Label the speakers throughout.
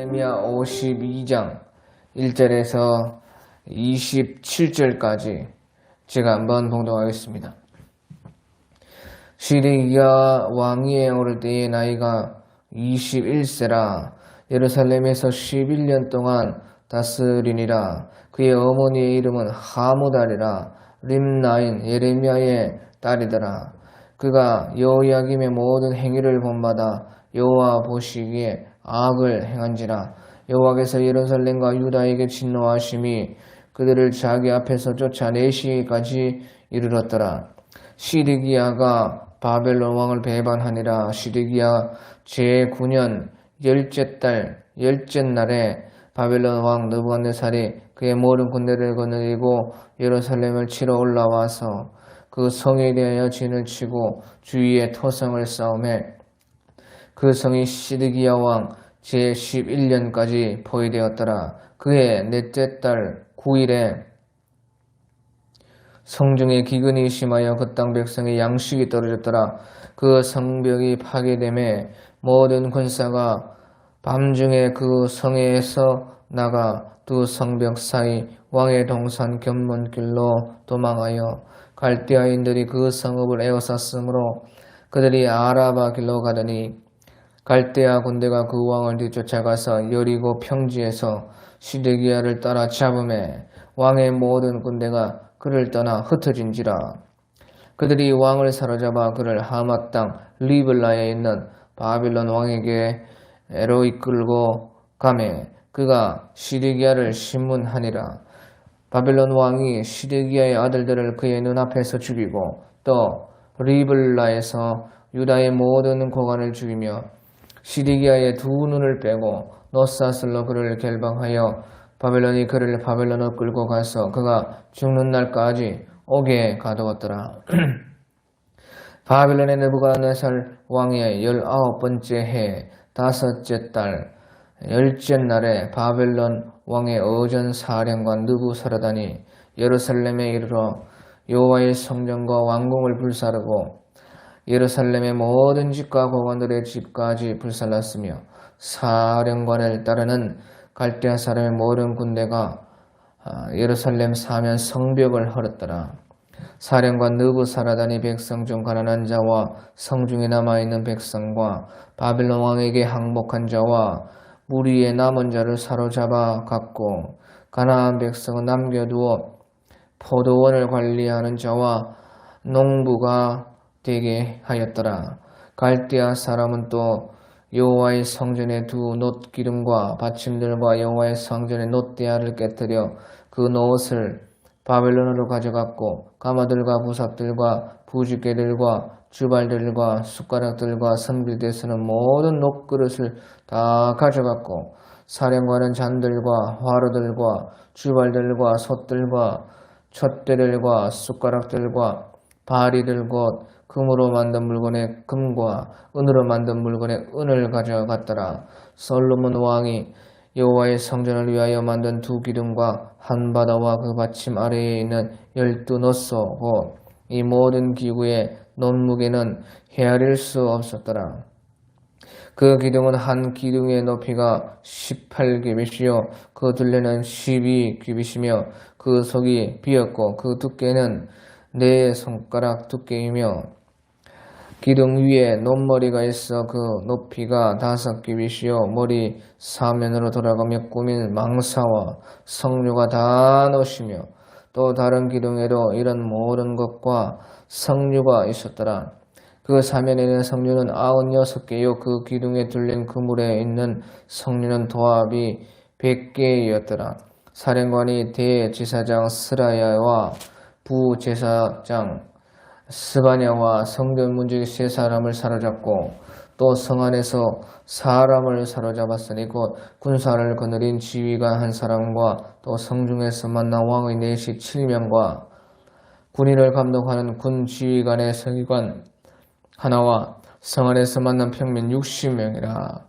Speaker 1: 예레미야 52장 1절에서 27절까지 제가 한번 봉독하겠습니다. 시드기야 왕위에 오를 때의 나이가 21세라. 예루살렘에서 11년 동안 다스리니라. 그의 어머니의 이름은 하무달이라. 림나인 예레미야의 딸이더라. 그가 여호야김의 모든 행위를 본받아 여호와 보시기에 악을 행한지라. 여호와께서 예루살렘과 유다에게 진노하심이 그들을 자기 앞에서 쫓아내시기까지 이르렀더라. 시드기야가 바벨론 왕을 배반하니라. 시드기야 제9년 열째 달 열째 날에 바벨론 왕 느부갓네살이 그의 모든 군대를 거느리고 예루살렘을 치러 올라와서 그 성에 대하여 진을 치고 주위에 토성을 쌓음에 그 성이 시드기야 왕 제11년까지 포위되었더라. 그해 넷째 달 9일에 성중에 기근이 심하여 그 땅 백성의 양식이 떨어졌더라. 그 성벽이 파괴됨에 모든 군사가 밤중에 그 성에서 나가 두 성벽 사이 왕의 동산 견문길로 도망하여 갈대아인들이 그 성읍을 에워쌌으므로 그들이 아라바 길로 가더니 갈대아 군대가 그 왕을 뒤쫓아가서 여리고 평지에서 시드기야를 따라 잡음에 왕의 모든 군대가 그를 떠나 흩어진지라. 그들이 왕을 사로잡아 그를 하맛 땅 리블라에 있는 바빌론 왕에게 애로 이끌고 가매 그가 시드기야를 신문하니라. 바벨론 왕이 시드기야의 아들들을 그의 눈앞에서 죽이고 또 리블라에서 유다의 모든 고관을 죽이며 시드기야의 두 눈을 빼고 놋사슬로 그를 결박하여 바벨론이 그를 바벨론으로 끌고 가서 그가 죽는 날까지 옥에 가두었더라. 바벨론의 느부갓네살 왕의 19번째 해 5째 달 10째 날에 바벨론 왕의 어전 사령관 느부사라단이 예루살렘에 이르러 여호와의 성전과 왕궁을 불사르고 예루살렘의 모든 집과 고관들의 집까지 불살랐으며 사령관을 따르는 갈대아 사람의 모든 군대가 예루살렘 사면 성벽을 헐었더라. 사령관 느부사라단이 백성 중 가난한 자와 성중에 남아있는 백성과 바벨론 왕에게 항복한 자와 무리의 남은 자를 사로잡아 갔고 가나안 백성은 남겨두어 포도원을 관리하는 자와 농부가 되게 하였더라. 갈대아 사람은 또 여호와의 성전의 두 놋기둥과 받침들과 여호와의 성전의 놋대야를 깨뜨려 그 놋을 바벨론으로 가져갔고 가마들과 부삽들과 부집개들과 주발들과 숟가락들과 선빌대 쓰는 모든 놋그릇을 다 가져갔고 사령관은 잔들과 화로들과 주발들과 솥들과 촛대들과 숟가락들과 바리들 곧 금으로 만든 물건의 금과 은으로 만든 물건의 은을 가져갔더라. 솔로몬 왕이 여호와의 성전을 위하여 만든 두 기둥과 한 바다와 그 받침 아래에 있는 12놋소 곧 이 모든 기구의 놋무게는 헤아릴 수 없었더라. 그 기둥은 한 기둥의 높이가 18규빗이요 그 둘레는 12규빗이며 그 속이 비었고 그 두께는 4손가락 두께이며 기둥 위에 놋머리가 있어 그 높이가 5규빗이요 머리 사면으로 돌아가며 꾸민 망사와 석류가 다 놋이며 또 다른 기둥에도 이런 모든 것과 석류가 있었더라. 그 사면에 있는 석류는 96개요 그 기둥에 둘린 그물에 있는 석류는 도합이 100개였더라. 사령관이 대제사장 스라야와 부제사장 스바냐와 성전 문지기 3사람을 사로잡고 또 성 안에서 사람을 사로잡았으니 곧 군사를 거느린 지휘관 1사람과 또 성중에서 만난 왕의 내시 7명과 군인을 감독하는 군 지휘관의 서기관 하나와 성 안에서 만난 평민 60명이라.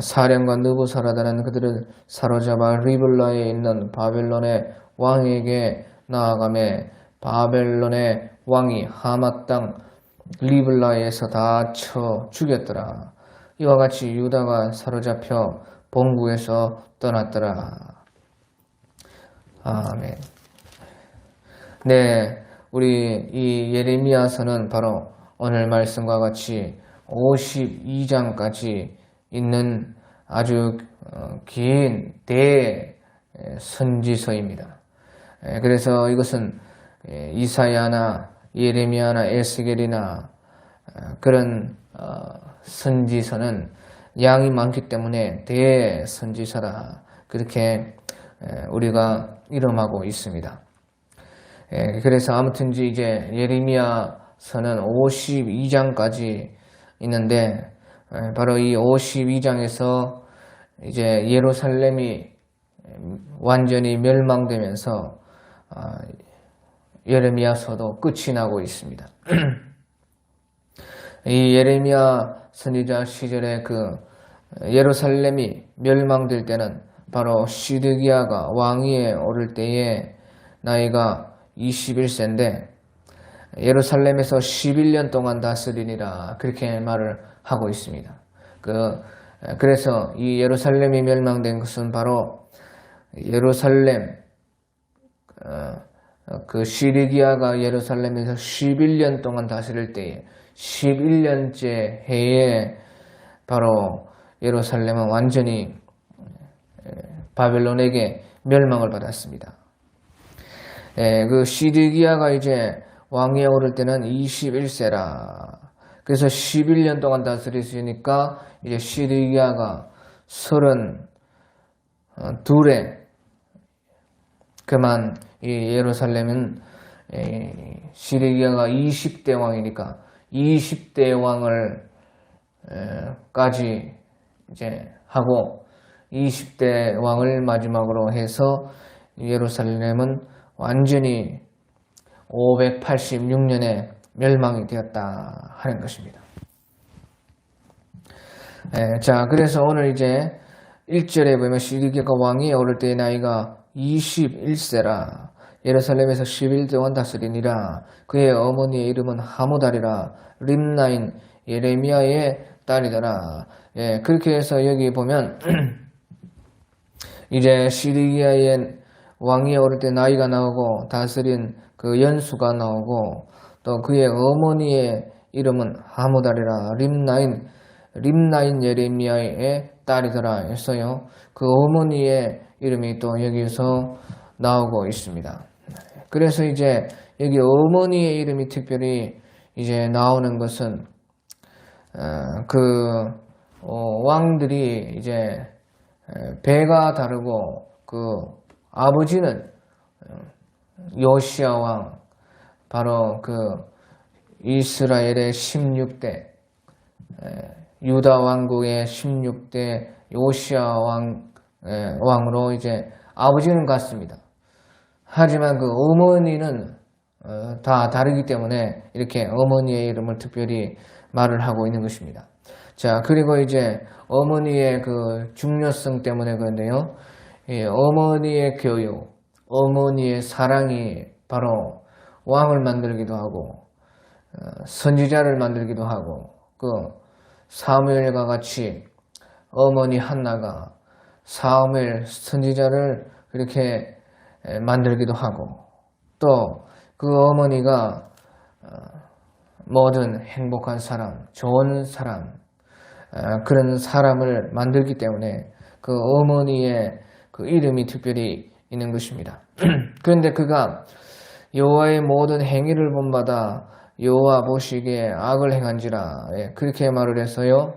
Speaker 1: 사령관 느부사라단은 그들을 사로잡아 리블라에 있는 바벨론의 왕에게 나아가매 바벨론의 왕이 하맛 땅 리블라에서 다 쳐 죽였더라. 이와 같이 유다가 사로잡혀 본국에서 떠났더라. 아멘. 네, 우리 이 예레미야서는 바로 오늘 말씀과 같이 52장까지 있는 아주 긴 대선지서입니다. 그래서 이것은 이사야나 예레미야나 에스겔이나 그런 선지서는 양이 많기 때문에 대선지서다. 그렇게 우리가 이름하고 있습니다. 그래서 아무튼 이제 예레미야서는 52장까지 있는데 바로 이 52장에서 이제 예루살렘이 완전히 멸망되면서 예레미야서도 끝이 나고 있습니다. 이 예레미야 선지자 시절에 그 예루살렘이 멸망될 때는 바로 시드기야가 왕위에 오를 때에 나이가 21세인데 예루살렘에서 11년 동안 다스리니라 그렇게 말을 하고 있습니다. 그래서 이 예루살렘이 멸망된 것은 바로 예루살렘 그 시드기야가 예루살렘에서 11년 동안 다스릴 때에 11년째 해에 바로 예루살렘은 완전히 바벨론에게 멸망을 받았습니다. 그 시드기야가 이제 왕위에 오를 때는 21세라. 그래서 11년 동안 다스렸으니까 이제 시드기야가 32에 그만 이 예루살렘은 시드기야가 20대 왕이니까 20대 왕을 까지 이제 하고 20대 왕을 마지막으로 해서 예루살렘은 완전히 586년에 멸망이 되었다 하는 것입니다. 자, 그래서 오늘 이제 1절에 보면 시드기야가 왕위에 오를 때의 나이가 21세라. 예루살렘에서 11대 동안 다스리니라. 그의 어머니의 이름은 하무달이라. 림나인 예레미야의 딸이더라. 그렇게 해서 여기 보면 이제 시드기야의 왕위에 오를 때 나이가 나오고 다스린 그 연수가 나오고 또 그의 어머니의 이름은 하무달이라. 림나인 예레미야의 딸이더라 했어요. 그 어머니의 이름이 또 여기서 나오고 있습니다. 그래서 이제 여기 어머니의 이름이 특별히 이제 나오는 것은 왕들이 이제 배가 다르고 그 아버지는 요시야 왕 바로 그 이스라엘의 16대 유다 왕국의 16대 요시야 왕으로 이제 아버지는 같습니다. 하지만 그 어머니는 다 다르기 때문에 이렇게 어머니의 이름을 특별히 말을 하고 있는 것입니다. 자, 그리고 이제 어머니의 그 중요성 때문에 그런데요. 어머니의 교육, 어머니의 사랑이 바로 왕을 만들기도 하고 선지자를 만들기도 하고 그 사무엘과 같이 어머니 한나가 사무엘 선지자를 그렇게 만들기도 하고 또 그 어머니가 모든 행복한 사람, 좋은 사람 그런 사람을 만들기 때문에 그 어머니의 그 이름이 특별히 있는 것입니다. 그런데 그가 여호와의 모든 행위를 본받아 여호와 보시기에 악을 행한지라 그렇게 말을 해서요.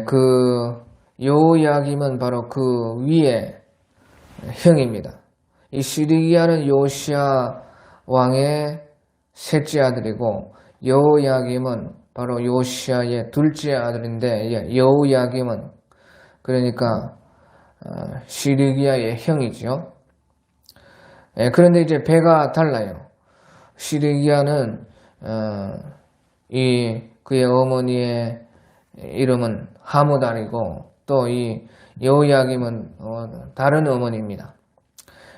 Speaker 1: 그 요야김은 바로 그 위의 형입니다. 이 시드기야는 요시야 왕의 셋째 아들이고 여호야김은 바로 요시야의 둘째 아들인데 여호야김은 그러니까 시드기야의 형이죠. 그런데 이제 배가 달라요. 시드기야는 그의 어머니의 이름은 하무달이고 또 이 여호야김은 다른 어머니입니다.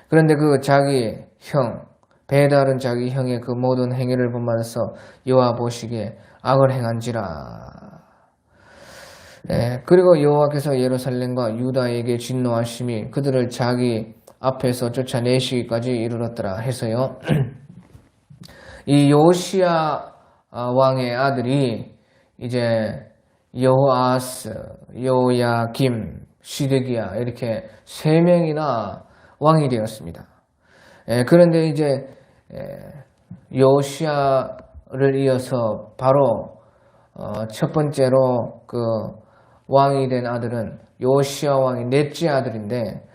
Speaker 1: 그런데 그 자기 형, 배다른 자기 형의 그 모든 행위를 본받아서 여호와 보시기에 악을 행한지라. 그리고 여호와께서 예루살렘과 유다에게 진노하심이 그들을 자기 앞에서 쫓아내시기까지 이르렀더라 해서요. 이 요시야 왕의 아들이 이제 여호아스, 요야김, 시드기야 이렇게 세 명이나 왕이 되었습니다. 그런데 이제 요시야를 이어서 바로 첫 번째로 그 왕이 된 아들은 요시야 왕의 넷째 아들인데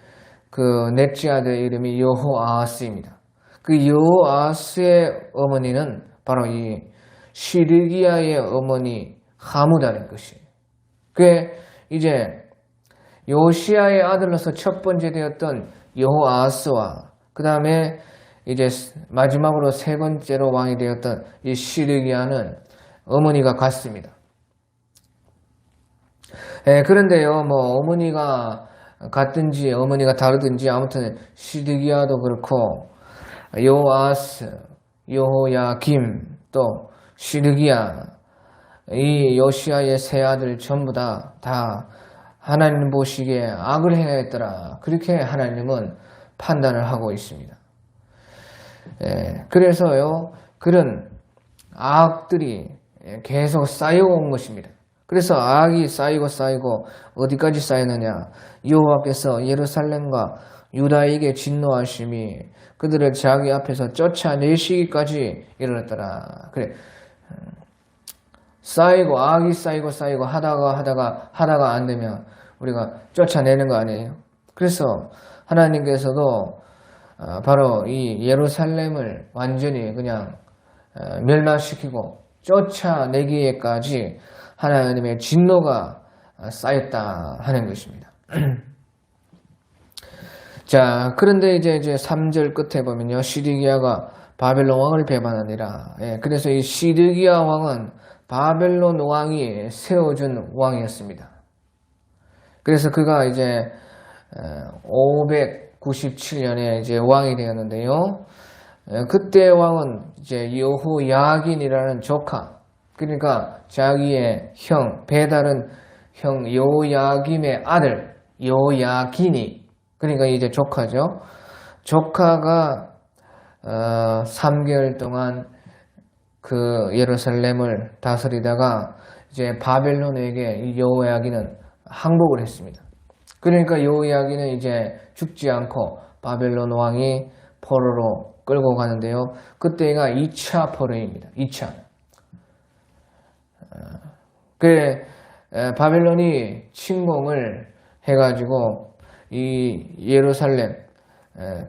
Speaker 1: 그 넷째 아들의 이름이 여호아스입니다. 그 여호아스의 어머니는 바로 이 시드기야의 어머니 하무다는 것이에요. 그게 이제 요시야의 아들로서 첫 번째 되었던 여호아스와 그 다음에 이제 마지막으로 세 번째로 왕이 되었던 이 시드기야는 어머니가 같습니다. 그런데요, 뭐 어머니가 같든지 어머니가 다르든지 아무튼 시드기야도 그렇고 여호아스, 여호야김 또 시드기야 이 요시야의 세 아들 전부 다 하나님 보시기에 악을 행했더라. 그렇게 하나님은 판단을 하고 있습니다. 그래서요, 그런 악들이 계속 쌓여온 것입니다. 그래서 악이 쌓이고 어디까지 쌓이느냐? 여호와께서 예루살렘과 유다에게 진노하심이 그들을 자기 앞에서 쫓아내시기까지 이르렀더라. 그래. 쌓이고 악이 쌓이고 하다가 안 되면 우리가 쫓아내는 거 아니에요. 그래서 하나님께서도 바로 이 예루살렘을 완전히 그냥 멸망시키고 쫓아내기에까지 하나님의 진노가 쌓였다 하는 것입니다. 자, 그런데 이제 3절 끝에 보면요. 시드기야가 바벨론 왕을 배반하니라. 그래서 이 시드기야 왕은 바벨론 왕이 세워준 왕이었습니다. 그래서 그가 이제 597년에 이제 왕이 되었는데요. 그때 왕은 이제 여호야긴이라는 조카, 그러니까 자기의 형, 배다른 형 요야김의 아들 요야긴이, 그러니까 이제 조카죠. 조카가 3개월 동안 그 예루살렘을 다스리다가 이제 바벨론에게 이 여호야긴은 항복을 했습니다. 그러니까 여호야긴은 이제 죽지 않고 바벨론 왕이 포로로 끌고 가는데요. 그때가 2차 포로입니다. 2차. 바벨론이 침공을 해가지고 이 예루살렘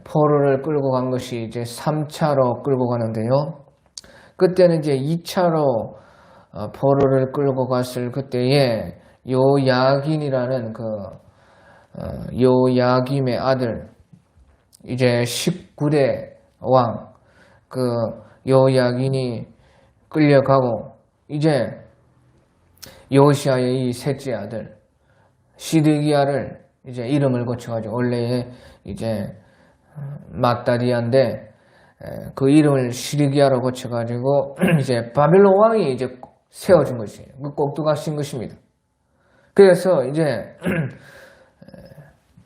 Speaker 1: 포로를 끌고 간 것이 이제 3차로 끌고 가는데요. 그때는 이제 2차로 포로를 끌고 갔을 그때에 요야긴이라는 그 요야김의 아들, 이제 19대 왕, 그 요야긴이 끌려가고 이제 요시야의 이 셋째 아들 시드기야를 이제 이름을 고쳐가지고 원래의 이제 마따디아인데 그 이름을 시드기야로 고쳐가지고 이제 바벨론 왕이 이제 세워준 것이에요. 그 꼭두각신 것입니다. 그래서 이제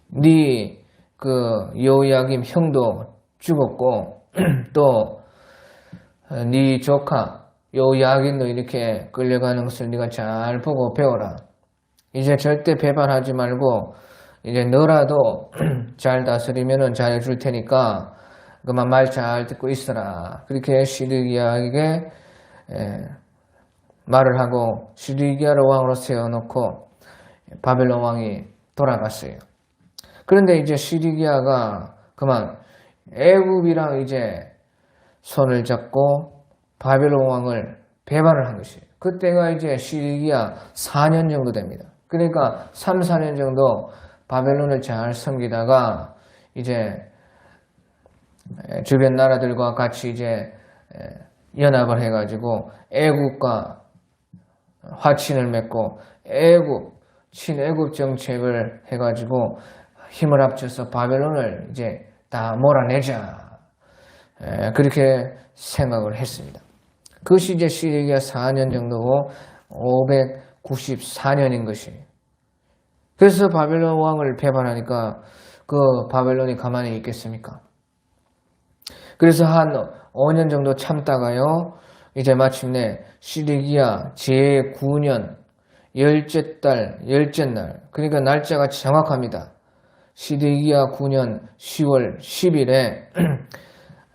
Speaker 1: 네 그 요야김 형도 죽었고 또 네 조카 요야긴도 이렇게 끌려가는 것을 네가 잘 보고 배워라. 이제 절대 배반하지 말고 이제 너라도 잘 다스리면은 잘해줄 테니까 그만 말 잘 듣고 있어라. 그렇게 시드기야에게 말을 하고 시드기야를 왕으로 세워놓고 바벨론 왕이 돌아갔어요. 그런데 이제 시드기야가 그만 애굽이랑 이제 손을 잡고 바벨론 왕을 배반을 한 것이에요. 그때가 이제 시드기야 4년 정도 됩니다. 그러니까 3, 4년 정도 바벨론을 잘 섬기다가 이제 주변 나라들과 같이 이제 연합을 해가지고 애굽과 화친을 맺고 친애굽 정책을 해가지고 힘을 합쳐서 바벨론을 이제 다 몰아내자. 그렇게 생각을 했습니다. 그것이 이제 시드기야 4년 정도고 94년인 것이. 그래서 바벨론 왕을 배반하니까 그 바벨론이 가만히 있겠습니까? 그래서 한 5년 정도 참다가요, 이제 마침내 시드기야 제9년 열째 달, 열째 날, 그러니까 날짜가 정확합니다. 시드기야 9년 10월 10일에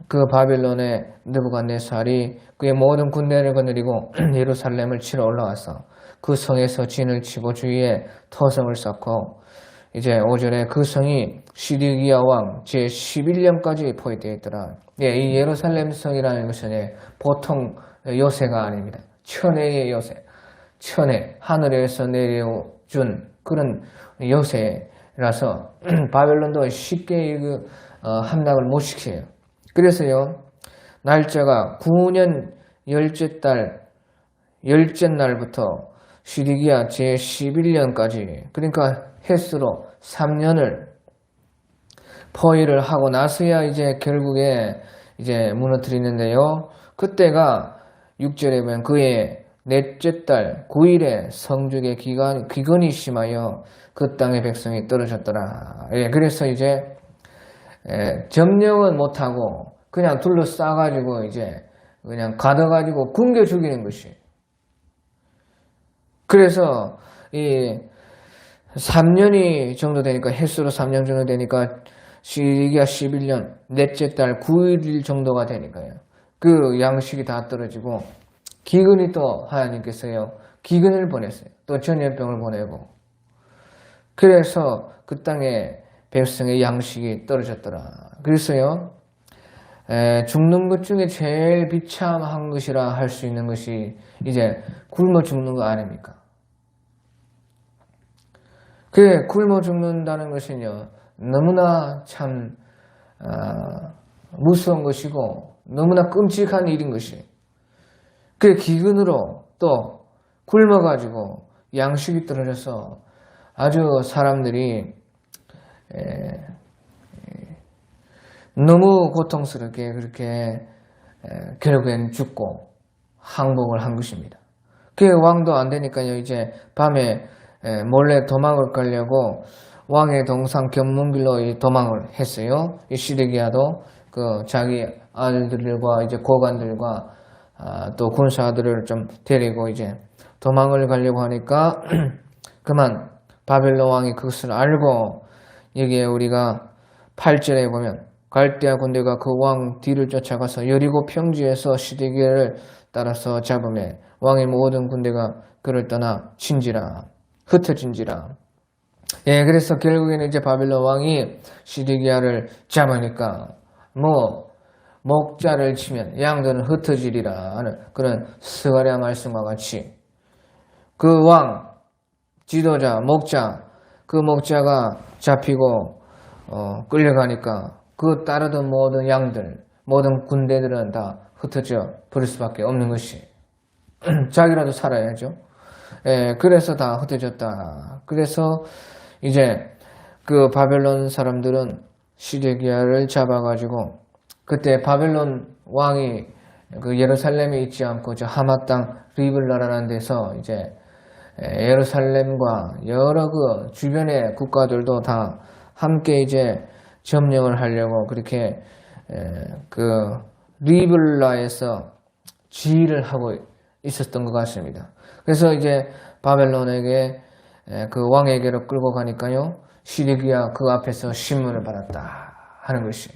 Speaker 1: 그 바벨론의 느부갓네살이 그의 모든 군대를 거느리고 예루살렘을 치러 올라와서 그 성에서 진을 치고 주위에 터성을 쌓고 이제 5절에 그 성이 시드기야 왕 제11년까지 포위되어 있더라. 예, 이 예루살렘 성이라는 것은 보통 요새가 아닙니다. 천혜의 요새, 천혜, 하늘에서 내려준 그런 요새라서 바벨론도 쉽게 함락을 못 시켜요. 그래서요, 날짜가 9년 열째 달, 열째 날부터 시드기야 제11년까지, 그러니까 횟수로 3년을 포위를 하고 나서야 이제 결국에 이제 무너뜨리는데요. 그때가 6절에 보면 그의 넷째 달 9일에 성죽의 기근이 심하여 그 땅의 백성이 떨어졌더라. 예, 그래서 이제 점령은 못하고 그냥 둘러싸가지고 이제 그냥 가둬가지고 굶겨 죽이는 것이. 그래서 이 3년이 정도 되니까, 횟수로 3년 정도 되니까 시드기야 11년 넷째 달 9일 정도가 되니까요. 그 양식이 다 떨어지고 기근이 또 하나님께서요 기근을 보냈어요. 또 전염병을 보내고. 그래서 그 땅에 백성의 양식이 떨어졌더라. 그래서요 죽는 것 중에 제일 비참한 것이라 할 수 있는 것이 이제 굶어 죽는 거 아닙니까? 그 굶어 죽는다는 것은요 너무나 참 무서운 것이고 너무나 끔찍한 일인 것이. 그 기근으로 또 굶어가지고 양식이 떨어져서 아주 사람들이 너무 고통스럽게 그렇게 결국엔 죽고 항복을 한 것입니다. 그 왕도 안 되니까요 이제 밤에 몰래 도망을 가려고 왕의 동상 견문길로 도망을 했어요. 이 시드기야도 그 자기 아들들과 이제 고관들과 또 군사들을 좀 데리고 이제 도망을 가려고 하니까 그만 바벨론 왕이 그것을 알고, 여기에 우리가 8절에 보면 갈대아 군대가 그 왕 뒤를 쫓아가서 여리고 평지에서 시드기야를 따라서 잡음에 왕의 모든 군대가 그를 떠나 친지라, 흩어진지라. 예, 그래서 결국에는 이제 바벨론 왕이 시드기야를 잡으니까 목자를 치면 양들은 흩어지리라 하는 그런 스가랴 말씀과 같이 그 왕, 지도자, 목자, 그 목자가 잡히고 끌려가니까 그 따르던 모든 양들, 모든 군대들은 다 흩어져 버릴 수밖에 없는 것이. 자기라도 살아야죠. 예, 그래서 다 흩어졌다. 그래서 이제 그 바벨론 사람들은 시드기야를 잡아가지고, 그때 바벨론 왕이 그 예루살렘에 있지 않고 저 하마 땅 리블라라는 데서 이제 예루살렘과 여러 그 주변의 국가들도 다 함께 이제 점령을 하려고 그렇게 그 리블라에서 지휘를 하고 있었던 것 같습니다. 그래서 이제 바벨론에게 그 왕에게로 끌고 가니까요, 시드기야 그 앞에서 신문을 받았다 하는 것이.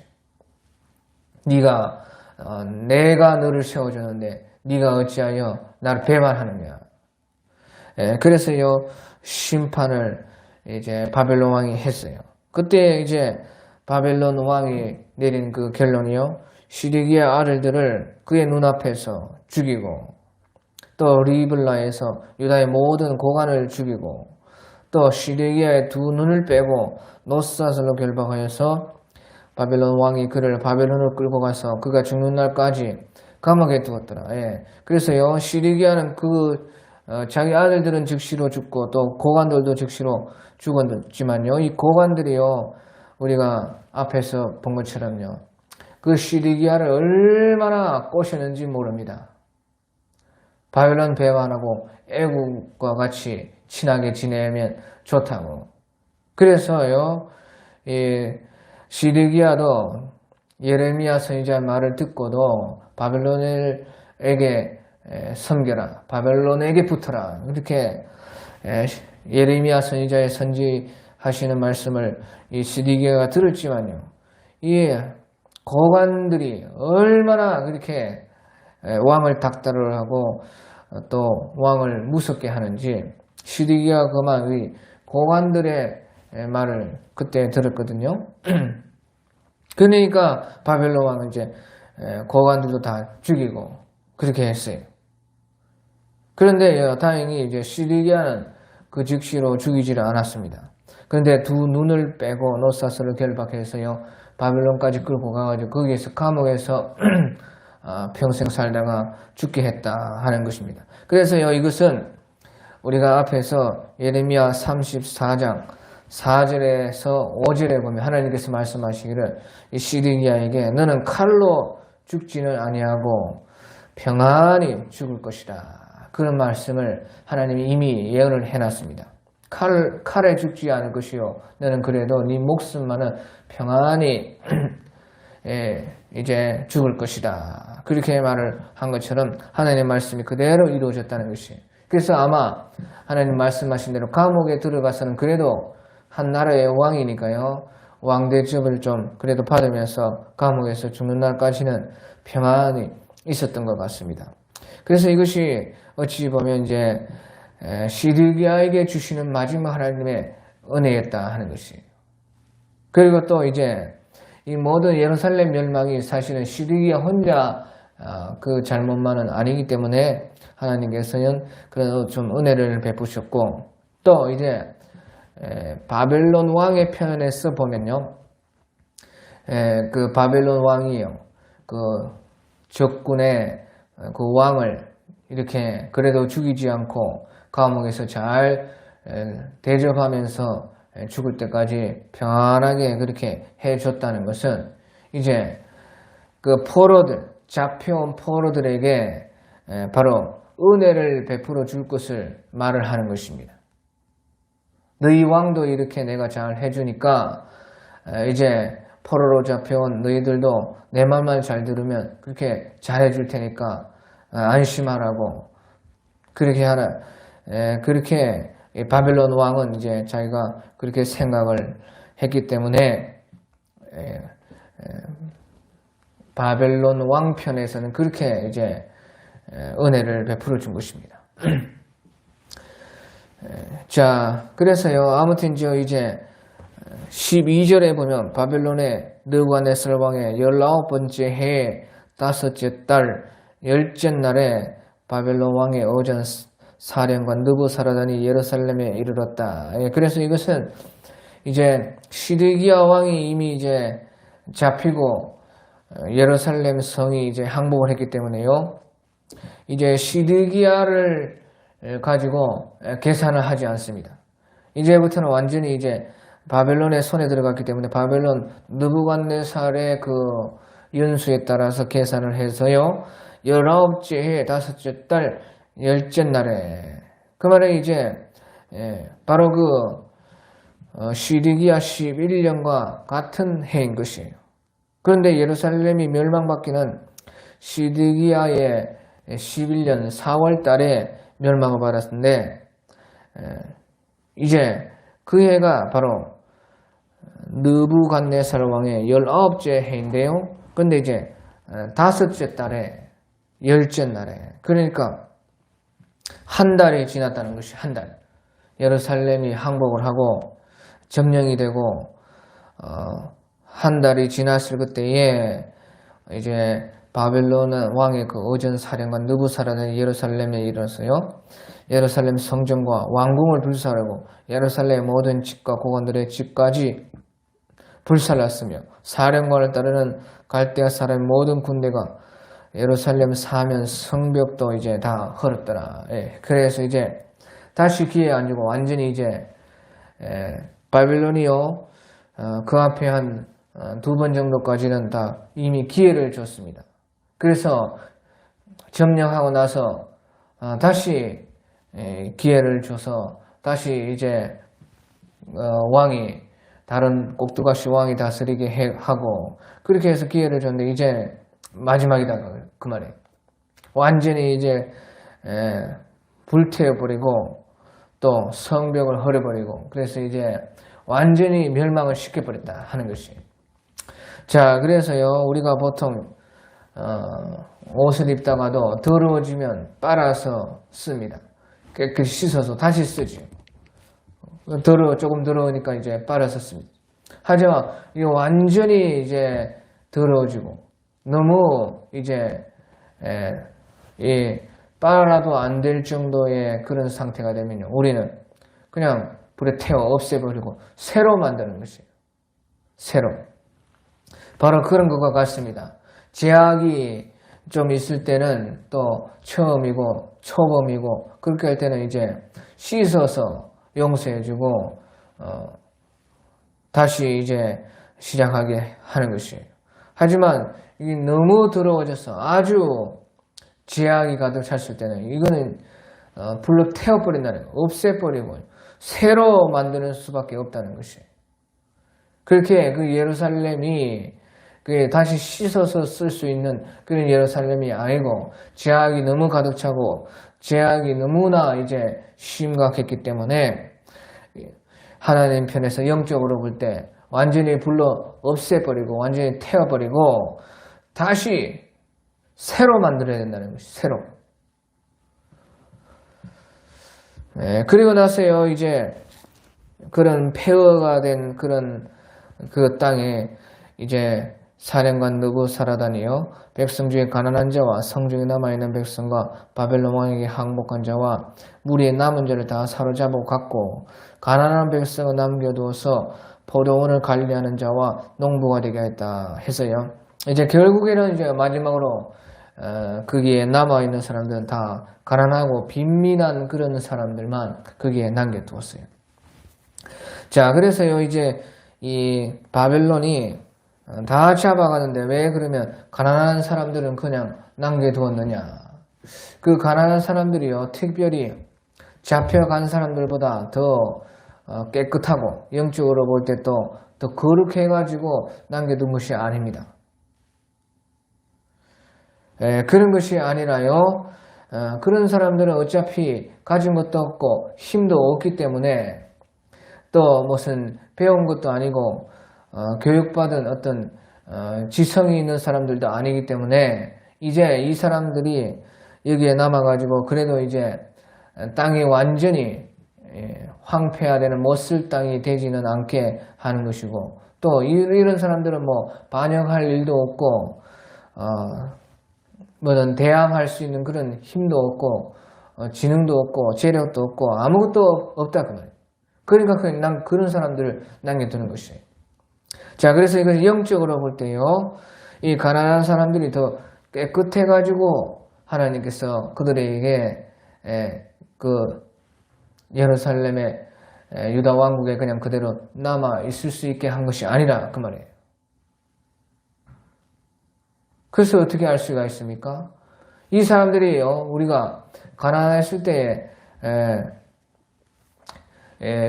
Speaker 1: 내가 너를 세워줬는데 네가 어찌하여 나를 배반하느냐. 그래서요 심판을 이제 바벨론 왕이 했어요. 그때 이제 바벨론 왕이 내린 그 결론이요, 시드기야 아들들을 그의 눈앞에서 죽이고, 또 리블라에서 유다의 모든 고관을 죽이고, 또 시드기야의 두 눈을 빼고 노사슬로 결박하여서 바벨론 왕이 그를 바벨론으로 끌고 가서 그가 죽는 날까지 감옥에 두었더라. 예. 그래서요 시드기야는 자기 아들들은 즉시로 죽고 또 고관들도 즉시로 죽었지만요, 이 고관들이요 우리가 앞에서 본 것처럼요 그 시드기야를 얼마나 꼬셨는지 모릅니다. 바벨론 배반하고 애국과 같이 친하게 지내면 좋다고. 그래서요, 이 시드기야도 예레미야 선지자 말을 듣고도 바벨론에게 섬겨라, 바벨론에게 붙어라, 이렇게 예레미야 선지자의 선지하시는 말씀을 이 시드기야가 들었지만요, 이 고관들이 얼마나 그렇게 왕을 닥달을 하고 또 왕을 무섭게 하는지 시드기야가 그만 이 고관들의 말을 그때 들었거든요. 그러니까 바벨론 왕은 이제 고관들도 다 죽이고 그렇게 했어요. 그런데 다행히 이제 시드기야는 그 즉시로 죽이지를 않았습니다. 그런데 두 눈을 빼고 노사스를 결박해서요, 바벨론까지 끌고 가가지고 거기에서 감옥에서 평생 살다가 죽게 했다 하는 것입니다. 그래서요, 이것은 우리가 앞에서 예레미야 34장 4절에서 5절에 보면 하나님께서 말씀하시기를 이 시드기야에게 너는 칼로 죽지는 아니하고 평안히 죽을 것이다, 그런 말씀을 하나님이 이미 예언을 해놨습니다. 칼에 죽지 않을 것이요, 너는 그래도 네 목숨만은 평안히 이제 죽을 것이다, 그렇게 말을 한 것처럼 하나님의 말씀이 그대로 이루어졌다는 것이에요. 그래서 아마 하나님 말씀하신 대로 감옥에 들어가서는 그래도 한 나라의 왕이니까요, 왕 대접을 좀 그래도 받으면서 감옥에서 죽는 날까지는 평안히 있었던 것 같습니다. 그래서 이것이 어찌 보면 이제 시드기야에게 주시는 마지막 하나님의 은혜였다 하는 것이에요. 그리고 또 이제 이 모든 예루살렘 멸망이 사실은 시드기야 혼자 그 잘못만은 아니기 때문에 하나님께서는 그래도 좀 은혜를 베푸셨고, 또 이제 바벨론 왕의 편에서 보면요, 그 바벨론 왕이요, 그 적군의 그 왕을 이렇게 그래도 죽이지 않고 감옥에서 잘 대접하면서 죽을 때까지 평안하게 그렇게 해줬다는 것은 이제 그 포로들, 잡혀온 포로들에게 바로 은혜를 베풀어 줄 것을 말을 하는 것입니다. 너희 왕도 이렇게 내가 잘 해주니까 이제 포로로 잡혀온 너희들도 내 말만 잘 들으면 그렇게 잘해줄 테니까 안심하라고 그렇게 하라. 그렇게 바벨론 왕은 이제 자기가 그렇게 생각을 했기 때문에 바벨론 왕 편에서는 그렇게 이제 은혜를 베풀어 준 것입니다. 자, 그래서요, 아무튼 이제 12절에 보면 바벨론의 느부갓네살 왕의 19번째 해의 5째 달 10째 날에 바벨론 왕의 어전 사령관 느부사라단이 예루살렘에 이르렀다. 그래서 이것은 이제 시드기야 왕이 이미 이제 잡히고 예루살렘 성이 이제 항복을 했기 때문에요, 이제 시드기야를 가지고 계산을 하지 않습니다. 이제부터는 완전히 이제 바벨론의 손에 들어갔기 때문에 바벨론 느부갓네살의 그 연수에 따라서 계산을 해서요, 19째 해 5째 달 10째 날에, 그 말은 이제 바로 그 시드기야 11년과 같은 해인 것이에요. 그런데 예루살렘이 멸망받기는 시드기야의 11년 4월 달에 멸망을 받았는데, 이제 그 해가 바로 느부갓네살 왕의 19째 해인데요. 근데 이제 5째 달에 10째 날에, 그러니까 한 달이 지났다는 것이, 한 달. 예루살렘이 항복을 하고 점령이 되고 한 달이 지났을 그때에 이제 바벨론 왕의 그 어전 사령관 느부사라단이 예루살렘에 이르렀어요. 예루살렘 성전과 왕궁을 불살하고 예루살렘 모든 집과 고관들의 집까지 불살랐으며 사령관을 따르는 갈대아 사람의 모든 군대가 예루살렘 사면 성벽도 이제 다 헐었더라. 그래서 이제 다시 기회에 앉고 완전히 이제 바벨론이요, 그 앞에 한 2번 정도까지는 다 이미 기회를 줬습니다. 그래서 점령하고 나서 다시 기회를 줘서 다시 이제 왕이 다른 꼭두가시 왕이 다스리게 하고 그렇게 해서 기회를 줬는데 이제 마지막이다 그 말이에요. 완전히 이제 불태워버리고 또 성벽을 헐어버리고 그래서 이제 완전히 멸망을 시켜버렸다 하는 것이. 자, 그래서요 우리가 보통 옷을 입다가도 더러워지면 빨아서 씁니다. 깨끗이 씻어서 다시 쓰죠. 조금 더러우니까 이제 빨아서 씁니다. 하지만 이 완전히 이제 더러워지고 너무 이제 빨아도 안 될 정도의 그런 상태가 되면요 우리는 그냥 불에 태워 없애버리고 새로 만드는 것이에요. 새로. 바로 그런 것과 같습니다. 제약이 좀 있을 때는 또 처음이고 초범이고 그렇게 할 때는 이제 씻어서 용서해주고 다시 이제 시작하게 하는 것이에요. 하지만 이게 너무 더러워져서 아주 제약이 가득 찼을 때는 이거는 불로 태워버린다는 거, 없애버리고 새로 만드는 수밖에 없다는 것이에요. 그렇게 그 예루살렘이 다시 씻어서 쓸 수 있는 그런 예루살렘이 아니고 제약이 너무 가득 차고 제약이 너무나 이제 심각했기 때문에 하나님 편에서 영적으로 볼 때 완전히 불로 없애버리고 완전히 태워버리고 다시 새로 만들어야 된다는 것이 새로. 그리고 나서요 이제 그런 폐허가 된 그런 그 땅에 이제 사령관 느부사라단이요 백성 중에 가난한 자와 성 중에 남아있는 백성과 바벨론 왕에게 항복한 자와 무리의 남은 자를 다 사로잡고 갔고 가난한 백성을 남겨두어서 포도원을 관리하는 자와 농부가 되게 했다 해서요 이제 결국에는 이제 마지막으로 거기에 남아있는 사람들은 다 가난하고 빈민한 그런 사람들만 거기에 남겨두었어요. 자, 그래서요 이제 이 바벨론이 다 잡아가는데 왜 그러면 가난한 사람들은 그냥 남겨두었느냐. 그 가난한 사람들이요 특별히 잡혀간 사람들보다 더 깨끗하고 영적으로 볼 때 또 더 거룩해 가지고 남겨둔 것이 아닙니다. 그런 것이 아니라요 그런 사람들은 어차피 가진 것도 없고 힘도 없기 때문에 또 무슨 배운 것도 아니고 교육받은 어떤 지성이 있는 사람들도 아니기 때문에 이제 이 사람들이 여기에 남아가지고 그래도 이제 땅이 완전히 황폐화되는 못쓸 땅이 되지는 않게 하는 것이고 또 이런 사람들은 뭐 반역할 일도 없고 뭐는 대항할 수 있는 그런 힘도 없고 지능도 없고 재력도 없고 아무것도 없다 그 말이에요. 그러니까 난 그런 사람들을 남겨두는 것이에요. 자, 그래서 이걸 영적으로 볼 때요, 이 가난한 사람들이 더 깨끗해가지고 하나님께서 그들에게 그 예루살렘의 유다 왕국에 그냥 그대로 남아 있을 수 있게 한 것이 아니라 그 말이에요. 그래서 어떻게 알 수가 있습니까? 이 사람들이요, 우리가 가난했을 때에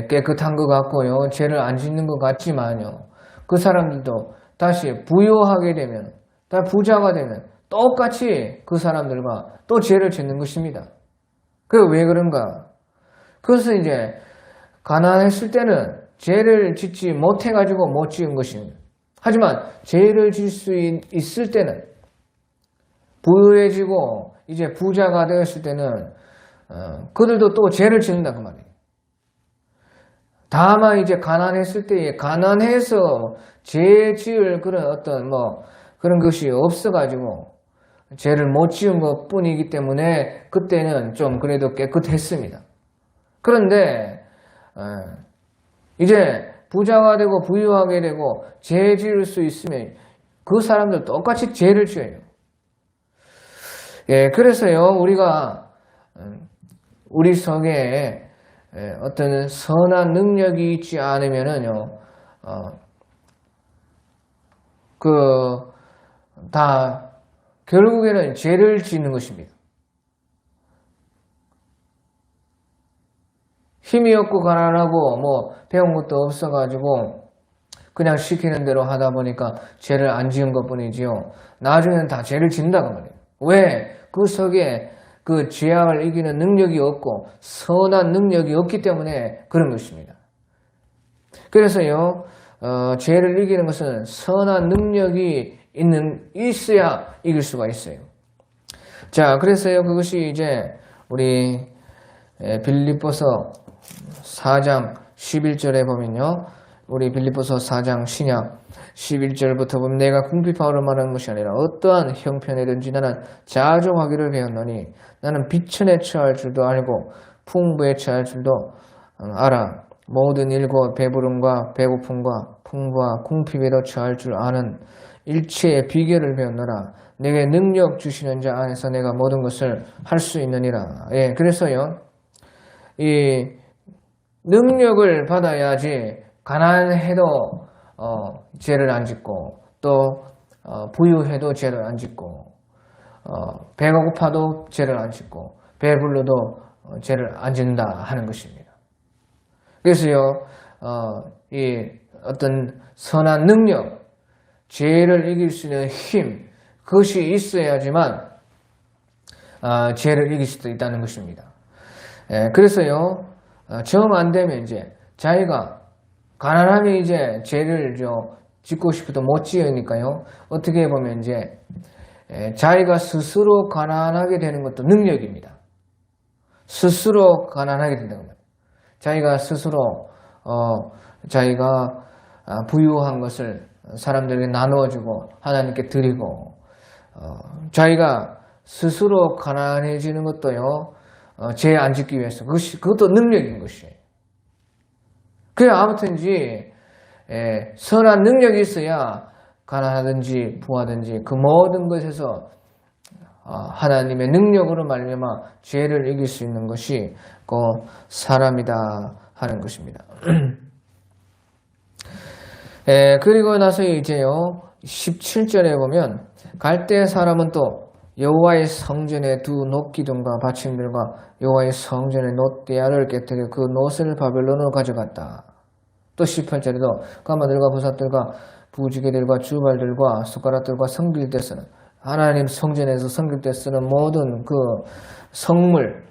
Speaker 1: 깨끗한 것 같고요, 죄를 안 짓는 것 같지만요, 그 사람들도 다시 부유하게 되면, 다 부자가 되면 똑같이 그 사람들과 또 죄를 짓는 것입니다. 그 왜 그런가? 그것은 이제 가난했을 때는 죄를 짓지 못해가지고 못 지은 것입니다. 하지만 죄를 질 수 있을 때는 부유해지고 이제 부자가 되었을 때는 그들도 또 죄를 짓는다 그 말이에요. 다만 이제 가난했을 때에 가난해서 죄 지을 그런 어떤 뭐 그런 것이 없어가지고 죄를 못 지은 것 뿐이기 때문에 그때는 좀 그래도 깨끗했습니다. 그런데 이제 부자가 되고 부유하게 되고 죄 지을 수 있으면 그 사람들 똑같이 죄를 지어요. 예, 그래서요 우리가 우리 속에 어떤 선한 능력이 있지 않으면은요 다 결국에는 죄를 짓는 것입니다. 힘이 없고 가난하고 뭐 배운 것도 없어가지고 그냥 시키는 대로 하다 보니까 죄를 안 지은 것뿐이지요. 나중에는 다 죄를 짓는다고 말이에요. 왜? 그 속에 그 죄악을 이기는 능력이 없고 선한 능력이 없기 때문에 그런 것입니다. 그래서요, 죄를 이기는 것은 선한 능력이 있어야 이길 수가 있어요. 자, 그래서요, 그것이 이제 우리 빌립보서 4장 11절에 보면요, 우리 빌립보서 4장 신약 11절부터 보면 내가 궁핍함으로 말하는 것이 아니라 어떠한 형편이든지 나는 자족하기를 배웠노니 나는 비천에 처할 줄도 알고 풍부에 처할 줄도 알아. 모든 일과 배부름과 배고픔과 풍부와 궁핍에도 처할 줄 아는 일체의 비결을 배웠노라. 내게 능력 주시는 자 안에서 내가 모든 것을 할 수 있느니라. 예, 그래서요, 이 능력을 받아야지 가난해도 죄를 안 짓고 또 부유해도 죄를 안 짓고 배가 고파도 죄를 안 짓고 배불러도 죄를 안 짓는다 하는 것입니다. 그래서요, 이 어떤 선한 능력, 죄를 이길 수 있는 힘, 그것이 있어야지만 죄를 이길 수도 있다는 것입니다. 그래서요, 정 안 되면 이제 자기가 가난하면 이제 죄를 짓고 싶어도 못 지으니까요. 어떻게 보면 이제 자기가 스스로 가난하게 되는 것도 능력입니다. 스스로 가난하게 된다는 거예요. 자기가 스스로 자기가 부유한 것을 사람들에게 나누어주고 하나님께 드리고 자기가 스스로 가난해지는 것도요. 죄 안 짓기 위해서 그것도 능력인 것이에요. 그래 아무튼지 선한 능력이 있어야 가난하든지 부하든지 그 모든 것에서 하나님의 능력으로 말미암아 죄를 이길 수 있는 것이 그 사람이다 하는 것입니다. 그리고 나서 이제요 17절에 보면 갈대 사람은 또 여호와의 성전에 두 놋기둥과 받침들과 여호와의 성전의 놋대야를 깨뜨려 그 놋을 바벨론으로 가져갔다. 또 18절에도 가마들과 부삿들과 부지개들과 주발들과 숟가락들과 성길 때 쓰는 하나님 성전에서 성길 때 쓰는 모든 그 성물,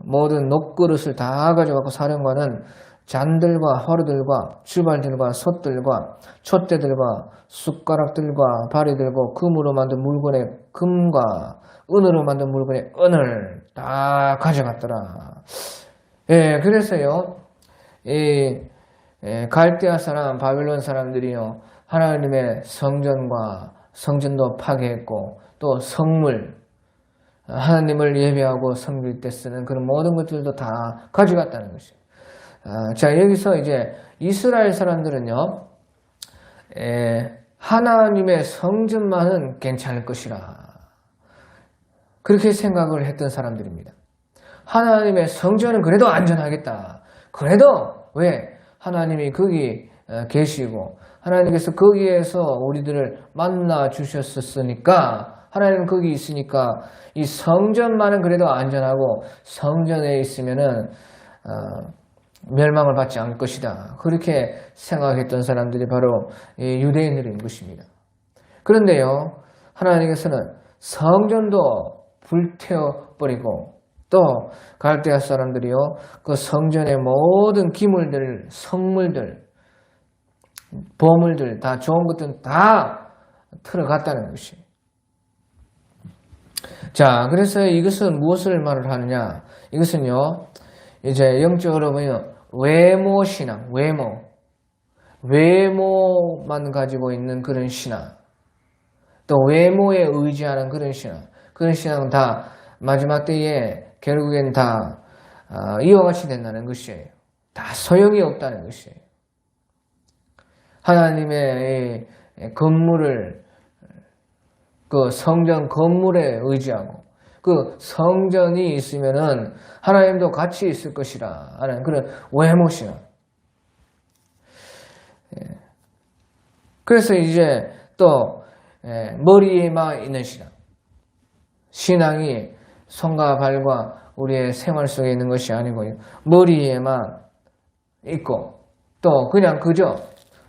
Speaker 1: 모든 놋그릇을 다 가져가고 사령관은 잔들과 화루들과 주발들과 솥들과 촛대들과 숟가락들과 발이 들고 금으로 만든 물건의 금과 은으로 만든 물건의 은을 다 가져갔더라. 예, 그래서요, 갈대아 사람, 바벨론 사람들이요, 하나님의 성전도 파괴했고, 또 성물, 하나님을 예배하고 섬길 때 쓰는 그런 모든 것들도 다 가져갔다는 것이에요. 자, 여기서 이제 이스라엘 사람들은요, 하나님의 성전만은 괜찮을 것이라. 그렇게 생각을 했던 사람들입니다. 하나님의 성전은 그래도 안전하겠다. 그래도 왜? 하나님이 거기 계시고, 하나님께서 거기에서 우리들을 만나 주셨으니까, 하나님은 거기 있으니까, 이 성전만은 그래도 안전하고, 성전에 있으면은, 멸망을 받지 않을 것이다. 그렇게 생각했던 사람들이 바로 유대인들인 것입니다. 그런데요, 하나님께서는 성전도 불태워버리고 또 갈대아 사람들이요, 그 성전의 모든 기물들, 성물들, 보물들, 다 좋은 것들은 다 틀어갔다는 것이에요. 자, 그래서 이것은 무엇을 말을 하느냐? 이것은요, 이제 영적으로 보면 외모 신앙, 외모만 가지고 있는 그런 신앙, 또 외모에 의지하는 그런 신앙은 다 마지막 때에 결국엔 다 이와 같이 된다는 것이에요. 다 소용이 없다는 것이에요. 하나님의 건물을, 그 성전 건물에 의지하고 그 성전이 있으면은 하나님도 같이 있을 것이라 하는 그런 외모 신앙. 그래서 이제 또 머리에만 있는 신앙. 신앙이 손과 발과 우리의 생활 속에 있는 것이 아니고요. 머리에만 있고 또 그냥 그저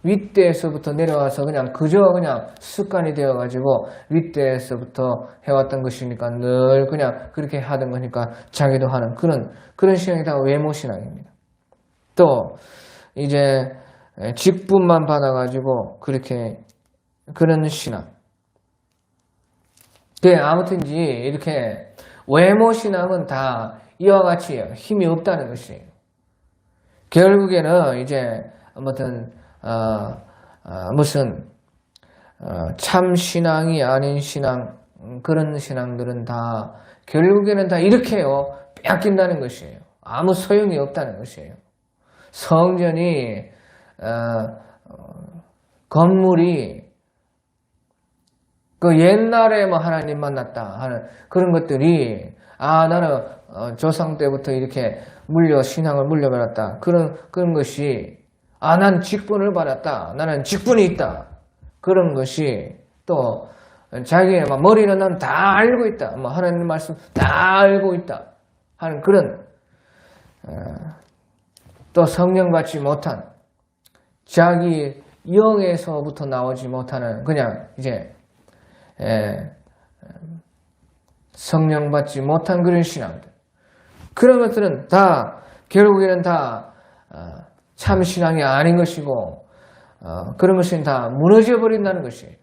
Speaker 1: 윗대에서부터 내려와서 그냥 습관이 되어가지고 윗대에서부터 해왔던 것이니까 늘 그냥 그렇게 하던 거니까 자기도 하는 그런 신앙이 다 외모 신앙입니다. 또 이제 직분만 받아가지고 그런 신앙. 아무튼지 이렇게 외모 신앙은 다 이와 같이 힘이 없다는 것이에요. 결국에는 이제 아무튼 무슨 참 신앙이 아닌 신앙 그런 신앙들은 다 결국에는 다 이렇게요 뺏긴다는 것이에요. 아무 소용이 없다는 것이에요. 성전이 건물이 그 옛날에 뭐 하나님 만났다 하는 그런 것들이 나는 조상 때부터 이렇게 신앙을 물려받았다 그런 것이 난 직분을 받았다 나는 직분이 있다 그런 것이 또 자기의 머리는 난 다 알고 있다 뭐 하나님 말씀 다 알고 있다 하는 그런 또 성령 받지 못한 자기 영에서부터 나오지 못하는 그냥 이제 성령 받지 못한 그런 신앙들 그런 것들은 다 결국에는 다 참 신앙이 아닌 것이고 그런 것은 다 무너져 버린다는 것이에요.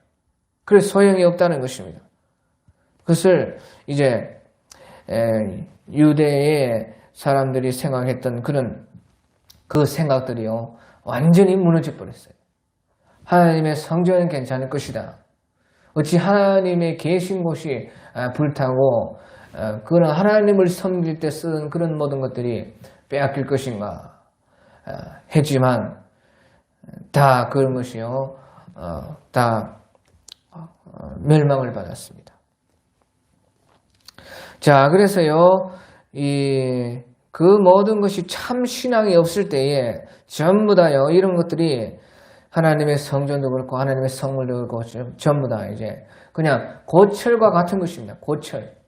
Speaker 1: 그래서 소용이 없다는 것입니다. 그것을 이제 유대의 사람들이 생각했던 그 생각들이요 완전히 무너져 버렸어요. 하나님의 성전은 괜찮을 것이다. 어찌 하나님의 계신 곳이 불타고 그런 하나님을 섬길 때 쓰는 그런 모든 것들이 빼앗길 것인가 했지만 다 그런 것이요 다 멸망을 받았습니다. 자, 그래서요 그 모든 것이 참 신앙이 없을 때에 전부 다요 이런 것들이 하나님의 성전도 그렇고 하나님의 성물도 그렇고 전부 다 이제 그냥 고철과 같은 것입니다. 고철.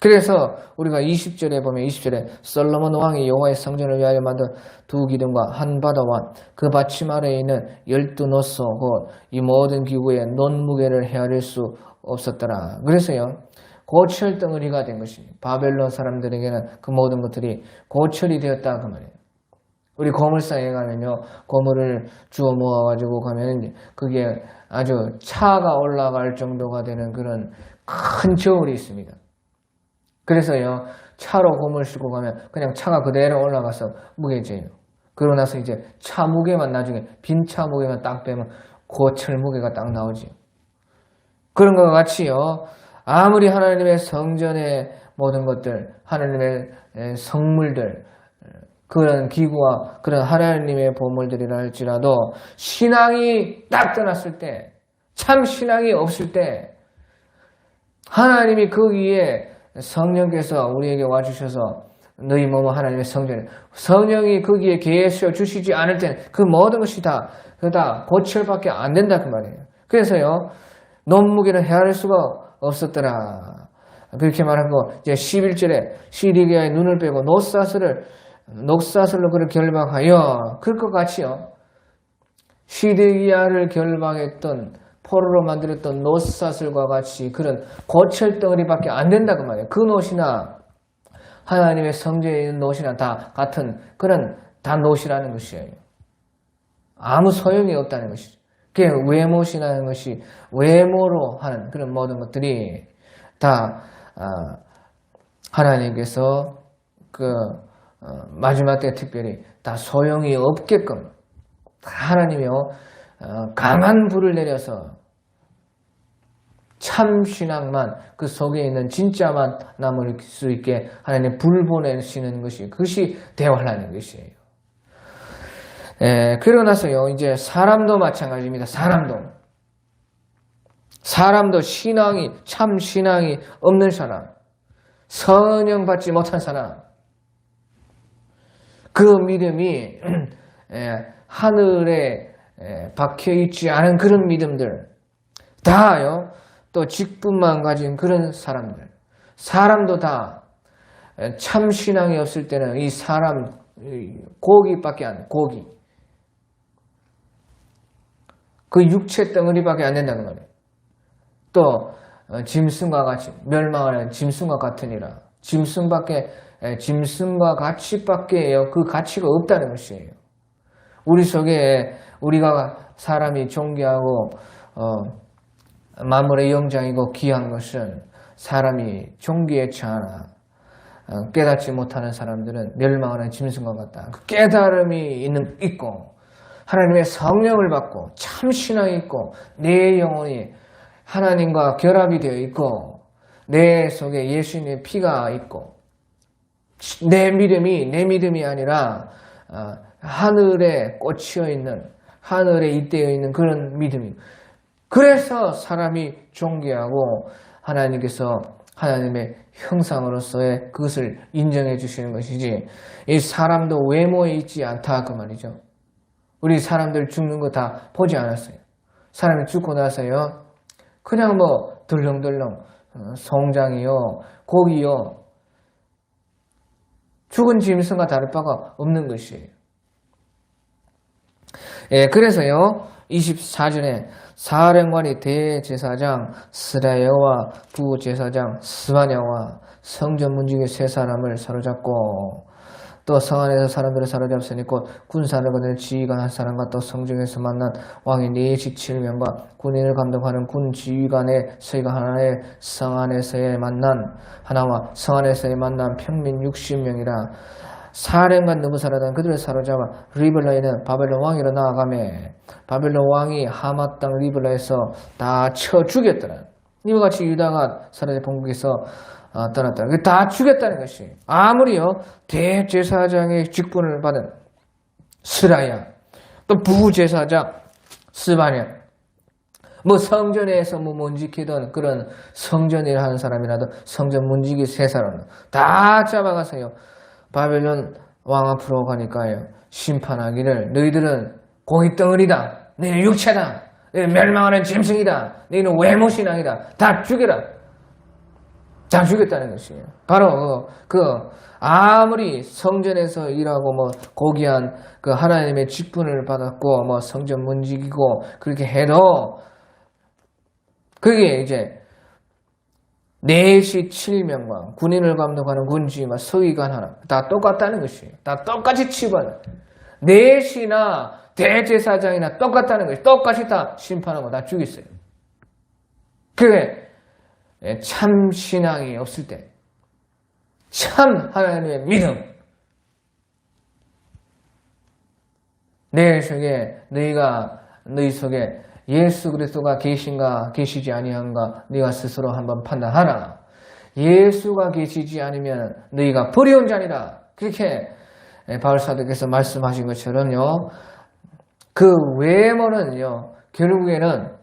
Speaker 1: 그래서 우리가 20절에 보면 20절에 솔로몬 왕이 여호와의 성전을 위하여 만든 두 기둥과 한 바다와 그 받침 아래에 있는 12노소 곧 이 모든 기구의 논무게를 헤아릴 수 없었더라. 그래서요 고철 덩어리가 된 것입니다. 바벨론 사람들에게는 그 모든 것들이 고철이 되었다 그 말이에요. 우리 고물상에 가면요 고물을 주워 모아가지고 가면 그게 아주 차가 올라갈 정도가 되는 그런 큰 저울이 있습니다. 그래서요 차로 고물 싣고 가면 그냥 차가 그대로 올라가서 무게져요. 그러고 나서 이제 차 무게만 나중에 빈 차 무게만 딱 빼면 고철 무게가 딱 나오지. 그런 것과 같이요 아무리 하나님의 성전의 모든 것들 하나님의 성물들 그런 기구와 그런 하나님의 보물들이라 할지라도 신앙이 딱 떠났을 때 참 신앙이 없을 때 하나님이 거기에 성령께서 우리에게 와주셔서 너희 몸은 하나님의 성전에 성령이 거기에 계셔 주시지 않을 때는 그 모든 것이 다 고철밖에 안 된다 그 말이에요. 그래서요 논무게는 헤아릴 수가 없었더라 그렇게 말하고 이제 11절에 시리기아의 눈을 빼고 녹사슬로 그를 결박하여 그럴 것 같이요 시리기아를 결박했던 포로로 만들었던 놋사슬과 같이 그런 고철덩어리밖에 안 된다 그 말이에요. 그 놋이나 하나님의 성전에 있는 놋이나 다 같은 그런 다 놋이라는 것이에요. 아무 소용이 없다는 것이죠. 그게 외모시라는 것이 외모로 하는 그런 모든 것들이 다 하나님께서 마지막 때 특별히 다 소용이 없게끔 하나님이요 강한 불을 내려서 참 신앙만 그 속에 있는 진짜만 남을 수 있게 하나님 불 보내시는 것이 그것이 대화라는 것이에요. 그러고 나서요 이제 사람도 마찬가지입니다. 사람도 신앙이 참 신앙이 없는 사람 성령 받지 못한 사람 그 믿음이 하늘에 박혀있지 않은 그런 믿음들 다요 또 직분만 가진 그런 사람들 사람도 다 참 신앙이 없을 때는 이 사람 고기밖에 안 돼. 고기. 그 육체 덩어리밖에 안 된다는 거예요. 또 짐승과 같이 멸망하는 짐승과 같으니라. 짐승과 같이밖에 그 가치가 없다는 것이에요. 우리 속에 우리가 사람이 존귀하고 만물의 영장이고 귀한 것은 사람이 존귀하지 않아. 깨닫지 못하는 사람들은 멸망하는 짐승과 같다. 그 깨달음이 있고 하나님의 성령을 받고 참 신앙이 있고 내 영혼이 하나님과 결합이 되어 있고 내 속에 예수님의 피가 있고 내 믿음이 아니라 하늘에 꽂혀 있는 하늘에 잇대어 있는 그런 믿음이. 그래서 사람이 존귀하고 하나님께서 하나님의 형상으로서의 그것을 인정해 주시는 것이지 이 사람도 외모에 있지 않다 그 말이죠. 우리 사람들 죽는 거 다 보지 않았어요. 사람이 죽고 나서요 그냥 뭐 덜렁덜렁 송장이요 고기요 죽은 짐승과 다를 바가 없는 것이에요. 그래서요 24절에 사령관이 대제사장 스라야와 부제사장 스바냐와 성전 문지기 세 사람을 사로잡고 또 성 안에서 사람들을 사로잡으니 곧 군사를 거느린 지휘관 한 사람과 또 성중에서 만난 왕의 4시 7명과 군인을 감독하는 군 지휘관의 서기관 하나의 성 안에서의 만난 하나와 성 안에서의 만난 평민 60명이라. 사령관 느부사라단 그들을 사로잡아 리블라에는 바벨론 왕이로 나아가매 바벨론 왕이 하맛 땅 리블라에서 다 쳐 죽였더라. 이와 같이 유다가 사라진 본국에서 떠났다. 다 죽였다는 것이. 아무리요 대제사장의 직분을 받은 스라야 또 부제사장 스바냐 뭐 성전에서 문 지키던 그런 성전일 하는 사람이라도 성전 문지기 세 사람 다 잡아가서요 바벨론 왕 앞으로 가니까요 심판하기를 너희들은 고깃덩어리다. 너희는 육체다. 너희는 멸망하는 짐승이다. 너희는 외모신앙이다. 다 죽여라. 다 죽였다는 것이에요. 바로 아무리 성전에서 일하고 뭐 고귀한 그 하나님의 직분을 받았고 뭐 성전 문지기고 그렇게 해도 그게 이제 4시 7명과 군인을 감독하는 군주와 서기관 하나 다 똑같다는 것이에요. 다 똑같이 치부하는 4시나 대제사장이나 똑같다는 것이 똑같이 다 심판하고 다 죽였어요. 그게 참 신앙이 없을 때 참 하나님의 믿음 내 속에 너희 속에 예수 그리스도가 계신가 계시지 아니한가 네가 스스로 한번 판단하라. 예수가 계시지 않으면 너희가 버려온 자니라. 그렇게 바울 사도께서 말씀하신 것처럼요. 그 외모는요. 결국에는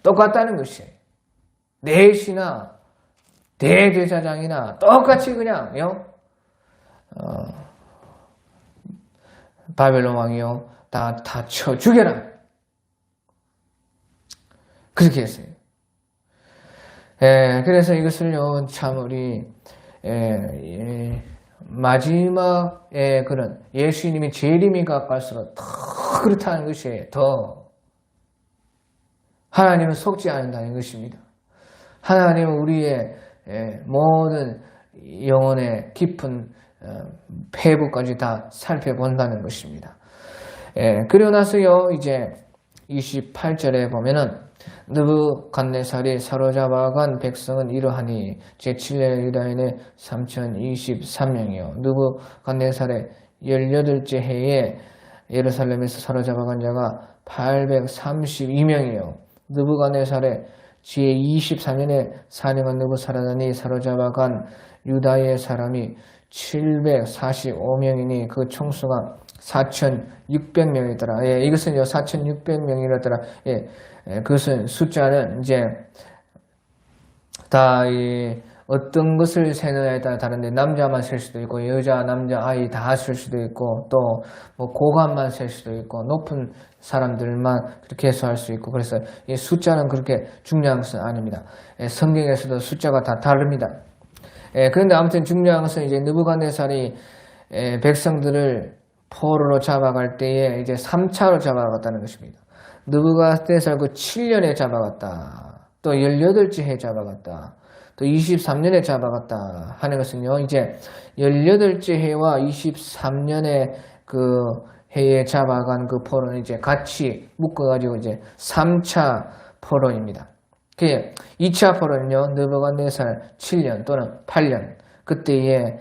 Speaker 1: 똑같다는 것이에요. 넷이나 대제사장이나 똑같이 그냥요. 바벨론 왕이요. 다 쳐 죽여라. 그렇게 했어요. 그래서 이것을요, 참 우리, 마지막에 그런 예수님이 재림이 가까울수록 더 그렇다는 것이에요. 더. 하나님은 속지 않는다는 것입니다. 하나님은 우리의 모든 영혼의 깊은 폐부까지 다 살펴본다는 것입니다. 그리고 나서요, 이제 28절에 보면은 느부갓네살이 사로잡아간 백성은 이러하니 제7년 유다인의 3023명이요. 느부갓네살의 18째 해에 예루살렘에서 사로잡아간 자가 832명이요. 느부갓네살의 제24년에 사령한 느부사라단이 사로잡아간 유다의 사람이 745명이니 그 총수가 4,600명이더라. 이것은요, 4,600명이라더라. 그것은 숫자는 이제 다 어떤 것을 세느냐에 따라 다른데 남자만 셀 수도 있고 여자, 남자, 아이 다 셀 수도 있고 또 뭐 고관만 셀 수도 있고 높은 사람들만 그렇게 해서 할 수 있고 그래서 이 숫자는 그렇게 중요한 것은 아닙니다. 성경에서도 숫자가 다 다릅니다. 그런데 아무튼 중요한 것은 이제 느부갓네살이 백성들을 포로로 잡아갈 때에 이제 3차로 잡아갔다는 것입니다. 느부갓네살 그 7년에 잡아갔다. 또 18째 해 잡아갔다. 또 23년에 잡아갔다 하는 것은요, 이제 18째 해와 23년에 그 해에 잡아간 그 포로는 이제 같이 묶어가지고 이제 3차 포로입니다. 그 2차 포로는요, 느부갓네살 7년 또는 8년 그때에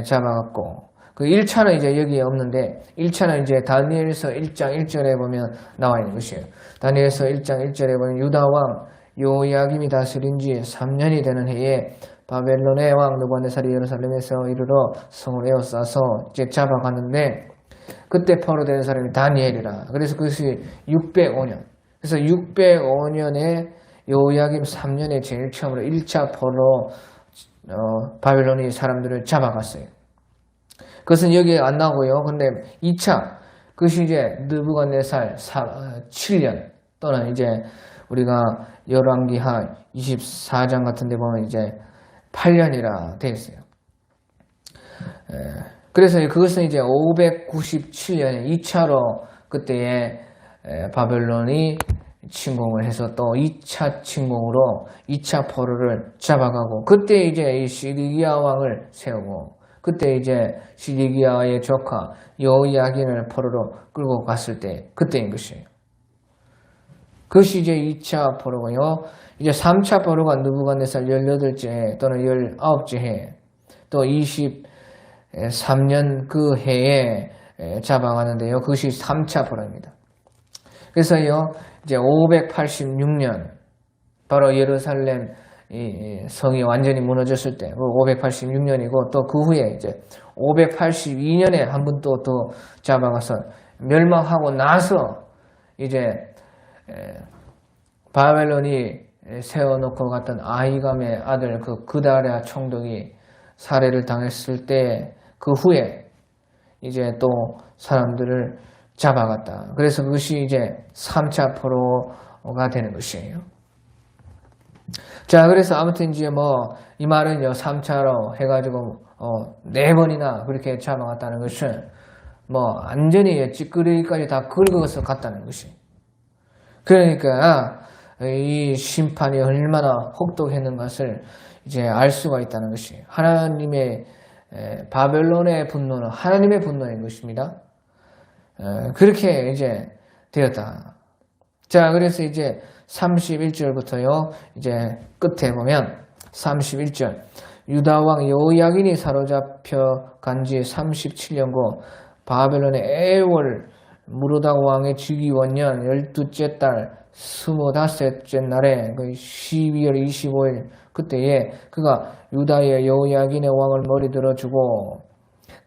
Speaker 1: 잡아갔고, 그 1차는 이제 여기에 없는데, 1차는 이제 다니엘서 1장 1절에 보면 나와 있는 것이에요. 다니엘서 1장 1절에 보면 유다왕 요야김이 다스린 지 3년이 되는 해에 바벨론의 왕 느부갓네살이 예루살렘에서 이르러 성을 에워싸서 이제 잡아갔는데 그때 포로된 사람이 다니엘이라. 그래서 그것이 605년. 그래서 605년에 요야김 3년에 제일 처음으로 1차 포로 바벨론이 사람들을 잡아갔어요. 그것은 여기에 안 나오고요. 근데 2차 그것이 이제 느부갓네살 7년 또는 이제 우리가 열왕기하 24장 같은 데 보면 이제 8년이라 되어 있어요. 그래서 그것은 이제 597년에 2차로 그때에 바벨론이 침공을 해서 또 2차 침공으로 2차 포로를 잡아가고 그때 이제 이 시드기야 왕을 세우고 그때 이제 시드기야의 조카 여호야긴을 포로로 끌고 갔을 때 그때인 것이에요. 그것이 이제 2차 포로고요. 이제 3차 포로가 느부갓네살 18째 또는 19째 해, 또 23년 그 해에 잡아가는데요. 그것이 3차 포로입니다. 그래서요, 이제 586년, 바로 예루살렘 성이 완전히 무너졌을 때, 586년이고, 또 그 후에 이제 582년에 한 번 또 잡아가서 멸망하고 나서 이제 바벨론이 세워놓고 갔던 아히감의 아들 그 그다랴 총독이 살해를 당했을 때 그 후에 이제 또 사람들을 잡아갔다. 그래서 그것이 이제 3차 포로가 되는 것이에요. 자, 그래서 아무튼 이제 뭐 이 말은요 3차로 해가지고 4번이나 그렇게 잡아갔다는 것은 뭐 완전히 찌끄레기까지 다 긁어서 갔다는 것이. 그러니까 이 심판이 얼마나 혹독했는 것을 이제 알 수가 있다는 것이. 하나님의 바벨론의 분노는 하나님의 분노인 것입니다. 그렇게 이제 되었다. 자, 그래서 이제 31절부터요, 이제 끝에 보면 31절. 유다왕 여호야긴이 사로잡혀 간지 37년고 바벨론의 애월 무르닥 왕의 즉위원년 12째 달 25째 날에 12월 25일 그때에 그가 유다의 여호야긴의 왕을 머리 들어주고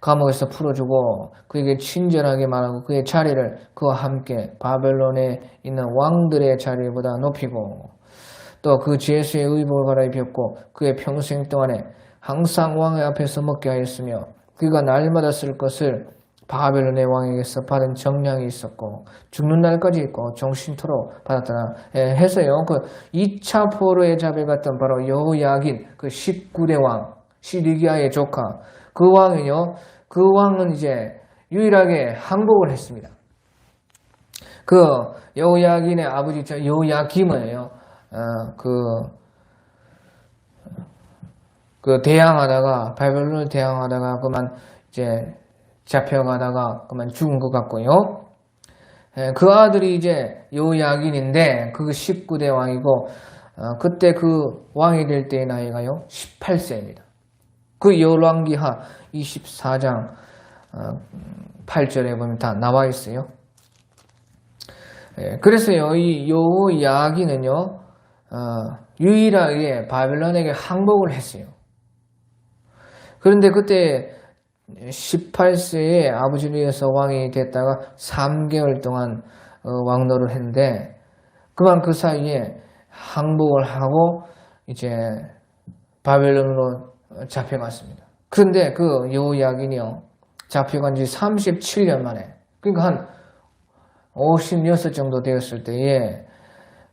Speaker 1: 감옥에서 풀어주고 그에게 친절하게 말하고 그의 자리를 그와 함께 바벨론에 있는 왕들의 자리보다 높이고 또 그 제수의 의복을 갈아입혔고 그의 평생 동안에 항상 왕의 앞에서 먹게 하였으며 그가 날마다 쓸 것을 바벨론의 왕에게서 받은 정량이 있었고 죽는 날까지 있고 정신토록 받았더라 해서요. 그 2차 포로에 잡혀갔던 바로 여호야긴 그 19대 왕 시드기야의 조카 그 왕은요. 그 왕은 이제 유일하게 항복을 했습니다. 그 여호야긴의 아버지 여호야김은요. 그 대항하다가 바벨론을 대항하다가 그만 이제 잡혀가다가 그만 죽은 것 같고요. 그 아들이 이제 여호야긴인데 그 19대 왕이고 그때 그 왕이 될 때의 나이가요 18세입니다. 그 열왕기하 24장 8절에 보면 다 나와 있어요. 그래서요 이 여호야긴은요 유일하게 바벨론에게 항복을 했어요. 그런데 그때 18세에 아버지를 위해서 왕이 됐다가 3개월 동안 왕노를 했는데 그만 그 사이에 항복을 하고 이제 바벨론으로 잡혀갔습니다. 그런데 그 여호야긴이요, 잡혀간 지 37년 만에, 그러니까 한 56 정도 되었을 때에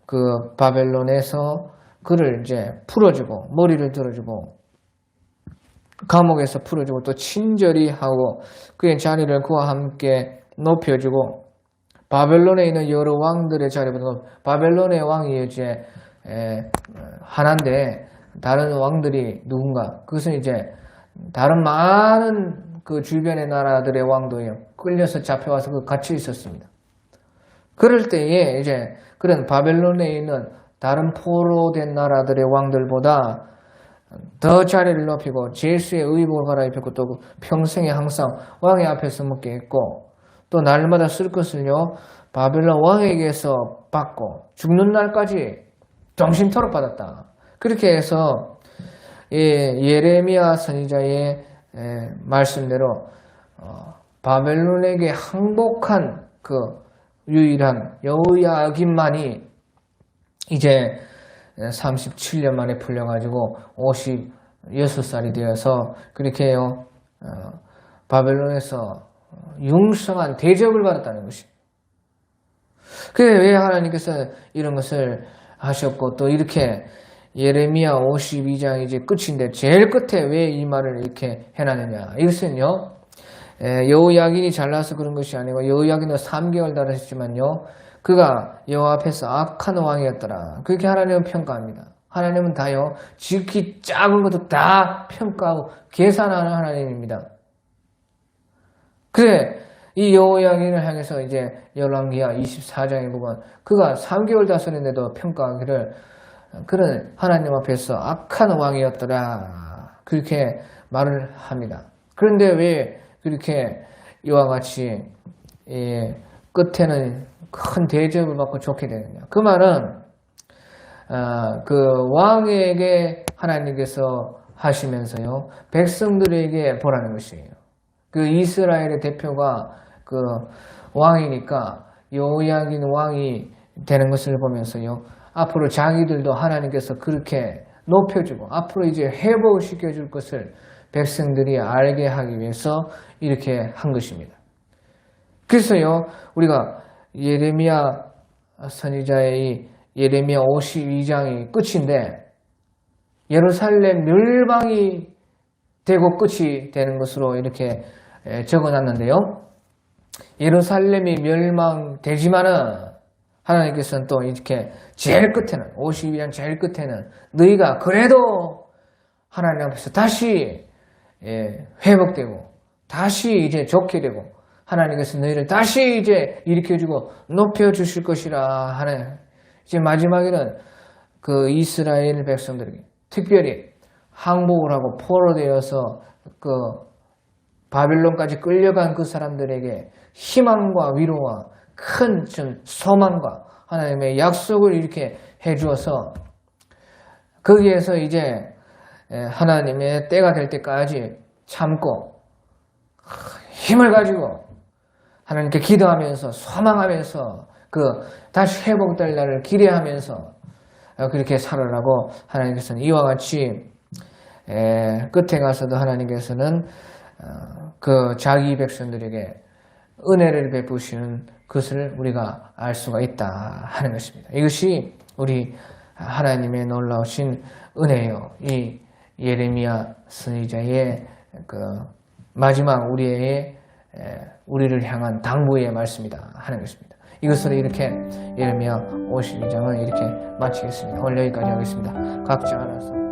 Speaker 1: 그 바벨론에서 그를 이제 풀어주고, 머리를 들어주고, 감옥에서 풀어주고, 또 친절히 하고, 그의 자리를 그와 함께 높여주고, 바벨론에 있는 여러 왕들의 자리보다, 바벨론의 왕이 이제 하나인데, 다른 왕들이 누군가? 그것은 이제 다른 많은 그 주변의 나라들의 왕도에 끌려서 잡혀와서 그 같이 있었습니다. 그럴 때에 이제 그런 바벨론에 있는 다른 포로된 나라들의 왕들보다 더 자리를 높이고 제수의 의복을 갈아입혔고, 또 평생에 항상 왕의 앞에서 먹게 했고, 또 날마다 쓸 것을요 바벨론 왕에게서 받고 죽는 날까지 정신토록 받았다. 그렇게 해서 예레미야 선지자의 말씀대로 바벨론에게 항복한 그 유일한 여호야긴만이 이제 37년 만에 풀려가지고 56살이 되어서 그렇게 해요 바벨론에서 융성한 대접을 받았다는 것입니다. 그래 왜 하나님께서 이런 것을 하셨고, 또 이렇게 예레미야 52장 이제 끝인데 제일 끝에 왜 이 말을 이렇게 해놨느냐? 이것은요 여호야긴이 잘나서 그런 것이 아니고, 여호야긴은 3개월 달았지만요 그가 여호와 앞에서 악한 왕이었더라. 그렇게 하나님은 평가합니다. 하나님은 다요 지극히 작은 것도 다 평가하고 계산하는 하나님입니다. 그래 이 여호야긴을 향해서 이제 열왕기하 24장에 보면 그가 3개월 다스렸는데도 평가하기를 그는 하나님 앞에서 악한 왕이었더라. 그렇게 말을 합니다. 그런데 왜 그렇게 이와 같이 끝에는 큰 대접을 받고 좋게 되느냐? 그 말은 그 왕에게 하나님께서 하시면서요 백성들에게 보라는 것이에요. 그 이스라엘의 대표가 그 왕이니까 여호야긴 왕이 되는 것을 보면서요 앞으로 자기들도 하나님께서 그렇게 높여주고 앞으로 이제 회복을 시켜줄 것을 백성들이 알게 하기 위해서 이렇게 한 것입니다. 그래서요 우리가 예레미야 선지자의 예레미야 52장이 끝인데 예루살렘 멸망이 되고 끝이 되는 것으로 이렇게 적어놨는데요. 예루살렘이 멸망되지만은 하나님께서는 또 이렇게 제일 끝에는 52장 제일 끝에는 너희가 그래도 하나님 앞에서 다시 회복되고 다시 이제 좋게 되고 하나님께서 너희를 다시 이제 일으켜주고 높여주실 것이라 하는, 이제 마지막에는 그 이스라엘 백성들에게 특별히 항복을 하고 포로되어서 그 바빌론까지 끌려간 그 사람들에게 희망과 위로와 큰 좀 소망과 하나님의 약속을 이렇게 해주어서 거기에서 이제 하나님의 때가 될 때까지 참고 힘을 가지고 하나님께 기도하면서 소망하면서 그 다시 회복될 날을 기대하면서 그렇게 살아라고 하나님께서는 이와 같이 끝에 가서도 하나님께서는 그 자기 백성들에게 은혜를 베푸시는 것을 우리가 알 수가 있다 하는 것입니다. 이것이 우리 하나님의 놀라우신 은혜요. 이 예레미야 선지자의 그 마지막 우리를 향한 당부의 말씀이다 하는 것입니다. 이것으로 이렇게 예레미야 52장을 이렇게 마치겠습니다. 오늘 여기까지 하겠습니다. 각자 알아서